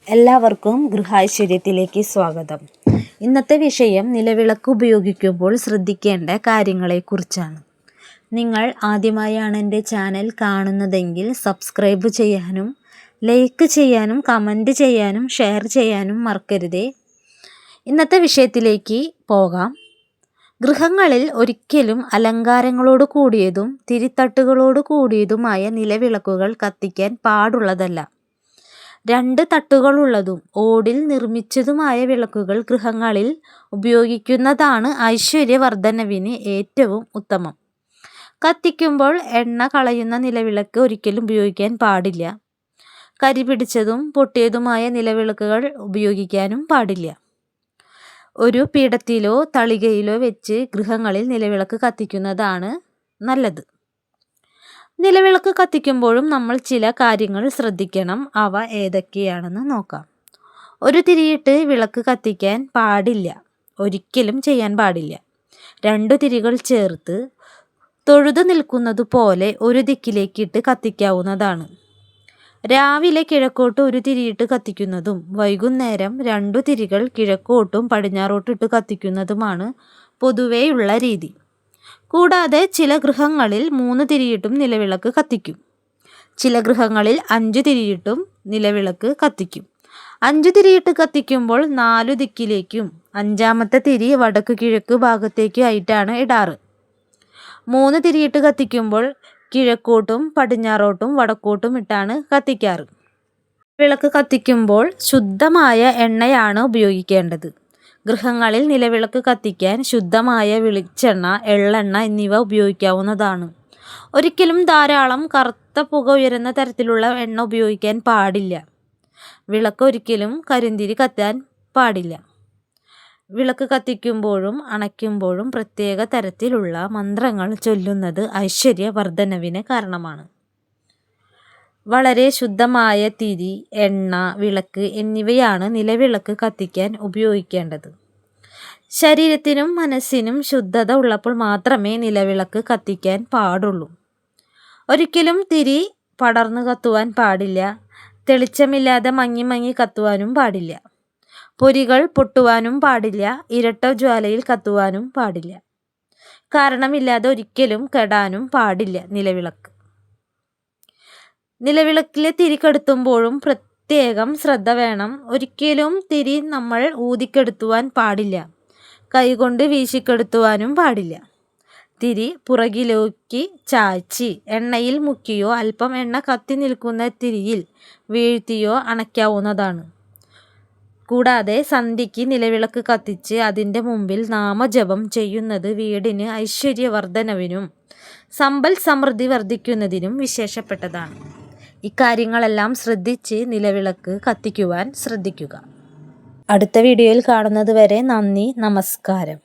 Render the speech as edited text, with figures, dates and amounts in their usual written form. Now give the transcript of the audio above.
എല്ലാവർക്കും ഗൃഹൈശ്വര്യത്തിലേക്ക് സ്വാഗതം. ഇന്നത്തെ വിഷയം നിലവിളക്ക് ഉപയോഗിക്കുമ്പോൾ ശ്രദ്ധിക്കേണ്ട കാര്യങ്ങളെക്കുറിച്ചാണ്. നിങ്ങൾ ആദ്യമായാണ് എൻ്റെ ചാനൽ കാണുന്നതെങ്കിൽ സബ്സ്ക്രൈബ് ചെയ്യാനും ലൈക്ക് ചെയ്യാനും കമൻറ്റ് ചെയ്യാനും ഷെയർ ചെയ്യാനും മറക്കരുതേ. ഇന്നത്തെ വിഷയത്തിലേക്ക് പോകാം. ഗൃഹങ്ങളിൽ ഒരിക്കലും അലങ്കാരങ്ങളോട് കൂടിയതും തിരിത്തട്ടുകളോട് കൂടിയതുമായ നിലവിളക്കുകൾ കത്തിക്കാൻ പാടുള്ളതല്ല. 2 തട്ടുകളുള്ളതും ഓടിൽ നിർമ്മിച്ചതുമായ വിളക്കുകൾ ഗൃഹങ്ങളിൽ ഉപയോഗിക്കുന്നതാണ് ഐശ്വര്യവർദ്ധനവിന് ഏറ്റവും ഉത്തമം. കത്തിക്കുമ്പോൾ എണ്ണ കളയുന്ന നിലവിളക്ക് ഒരിക്കലും ഉപയോഗിക്കാൻ പാടില്ല. കരി പിടിച്ചതും പൊട്ടിയതുമായ നിലവിളക്കുകൾ ഉപയോഗിക്കാനും പാടില്ല. ഒരു പീഠത്തിലോ തളികയിലോ വെച്ച് ഗൃഹങ്ങളിൽ നിലവിളക്ക് കത്തിക്കുന്നതാണ് നല്ലത്. നിലവിളക്ക് കത്തിക്കുമ്പോഴും നമ്മൾ ചില കാര്യങ്ങൾ ശ്രദ്ധിക്കണം. അവ ഏതൊക്കെയാണെന്ന് നോക്കാം. ഒരു തിരിയിട്ട് വിളക്ക് കത്തിക്കാൻ പാടില്ല, ഒരിക്കലും ചെയ്യാൻ പാടില്ല. 2 തിരികൾ ചേർത്ത് തൊഴുതു നിൽക്കുന്നത് പോലെ ഒരു ദിക്കിലേക്കിട്ട് കത്തിക്കാവുന്നതാണ്. രാവിലെ കിഴക്കോട്ട് ഒരു തിരിയിട്ട് കത്തിക്കുന്നതും വൈകുന്നേരം 2 തിരികൾ കിഴക്കോട്ടും പടിഞ്ഞാറോട്ടിട്ട് കത്തിക്കുന്നതുമാണ് പൊതുവെയുള്ള രീതി. കൂടാതെ ചില ഗൃഹങ്ങളിൽ 3 തിരിയിട്ടും നിലവിളക്ക് കത്തിക്കും. ചില ഗൃഹങ്ങളിൽ 5 തിരിയിട്ടും നിലവിളക്ക് കത്തിക്കും. 5 തിരിയിട്ട് കത്തിക്കുമ്പോൾ 4 ദിക്കിലേക്കും 5ാമത്തെ തിരി വടക്ക് കിഴക്ക് ഭാഗത്തേക്കും ആയിട്ടാണ് ഇടാറ്. 3 തിരിയിട്ട് കത്തിക്കുമ്പോൾ കിഴക്കോട്ടും പടിഞ്ഞാറോട്ടും വടക്കോട്ടും ഇട്ടാണ് കത്തിക്കാറ്. വിളക്ക് കത്തിക്കുമ്പോൾ ശുദ്ധമായ എണ്ണയാണ് ഉപയോഗിക്കേണ്ടത്. ഗൃഹങ്ങളിൽ നിലവിളക്ക് കത്തിക്കാൻ ശുദ്ധമായ വെളിച്ചെണ്ണ, എള്ളെണ്ണ എന്നിവ ഉപയോഗിക്കാവുന്നതാണ്. ഒരിക്കലും ധാരാളം കറുത്ത പുക ഉയരുന്ന തരത്തിലുള്ള എണ്ണ ഉപയോഗിക്കാൻ പാടില്ല. വിളക്ക് ഒരിക്കലും കരിന്തിരി കത്താൻ പാടില്ല. വിളക്ക് കത്തിക്കുമ്പോഴും അണയ്ക്കുമ്പോഴും പ്രത്യേക തരത്തിലുള്ള മന്ത്രങ്ങൾ ചൊല്ലുന്നത് ഐശ്വര്യവർദ്ധനവിന് കാരണമാണ്. വളരെ ശുദ്ധമായ തിരി, എണ്ണ, വിളക്ക് എന്നിവയാണ് നിലവിളക്ക് കത്തിക്കാൻ ഉപയോഗിക്കേണ്ടത്. ശരീരത്തിനും മനസ്സിനും ശുദ്ധത ഉള്ളപ്പോൾ മാത്രമേ നിലവിളക്ക് കത്തിക്കാൻ പാടുള്ളൂ. ഒരിക്കലും തിരി പടർന്നു കത്തുവാൻ പാടില്ല. തെളിച്ചമില്ലാതെ മങ്ങി മങ്ങി കത്തുവാനും പാടില്ല. പൊരികൾ പൊട്ടുവാനും പാടില്ല. ഇരട്ട ജ്വാലയിൽ കത്തുവാനും പാടില്ല. കാരണമില്ലാതെ ഒരിക്കലും കെടാനും പാടില്ല നിലവിളക്ക്. നിലവിളക്കിലെ തിരി കെടുത്തുമ്പോഴും പ്രത്യേകം ശ്രദ്ധ വേണം. ഒരിക്കലും തിരി നമ്മൾ ഊതിക്കെടുത്തുവാൻ പാടില്ല. കൈകൊണ്ട് വീശിക്കെടുത്തുവാനും പാടില്ല. തിരി പുറകിലേക്ക് ചായ്ച്ച് എണ്ണയിൽ മുക്കിയോ അല്പം എണ്ണ കത്തി നിൽക്കുന്ന തിരിയിൽ വീഴ്ത്തിയോ അണയ്ക്കാവുന്നതാണ്. കൂടാതെ സന്ധ്യയ്ക്ക് നിലവിളക്ക് കത്തിച്ച് അതിൻ്റെ മുമ്പിൽ നാമജപം ചെയ്യുന്നത് വീടിന് ഐശ്വര്യവർദ്ധനവിനും സമ്പൽ സമൃദ്ധി വർദ്ധിക്കുന്നതിനും വിശേഷപ്പെട്ടതാണ്. ഇക്കാര്യങ്ങളെല്ലാം ശ്രദ്ധിച്ച് നിലവിളക്ക് കത്തിക്കുവാൻ ശ്രദ്ധിക്കുക. അടുത്ത വീഡിയോയിൽ കാണുന്നത് വരെ നന്ദി, നമസ്കാരം.